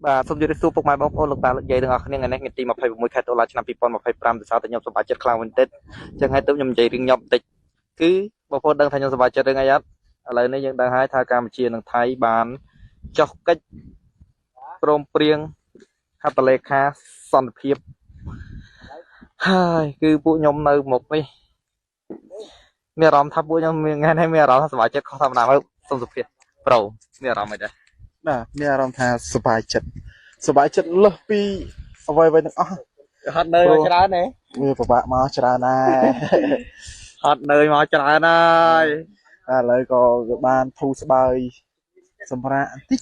បាទសូមជម្រាបសួរពុកម៉ែបងប្អូនលោកតាលោកយាយទាំងអស់គ្នាថ្ងៃនេះថ្ងៃទី26ខែតុលាឆ្នាំ2025ដោយសារតែខ្ញុំសប្បាយចិត្តខ្លាំងមែនទែនអញ្ចឹងហើយទើបខ្ញុំនិយាយរឿងញាប់បន្តិចគឺបងប្អូនដឹងថាខ្ញុំសប្បាយចិត្តរឿងអីអត់ឥឡូវនេះយើងដឹងហើយថាកម្ពុជានិងថៃបានចុះកិច្ចព្រមព្រៀងហត្ថលេខាសន្តិភាពហើយគឺពួកខ្ញុំនៅមុខនេះមានអារម្មណ៍ថាពួកខ្ញុំថ្ងៃនេះមានអារម្មណ៍ថាសប្បាយចិត្តខុសធម្មតាមកសុំសុភាពប្រូមានអារម្មណ៍អីដែរបាទមានអារម្មណ៍ថាសប្បាយចិត្តលើសពីអ្វីៗទាំងអស់ហត់នឿយមកច្រើនទេវាពិបាកមកច្រើនដែរហត់នឿយមកច្រើនហើយឥឡូវក៏បានធូរស្បើយសម្រាប់បន្តិច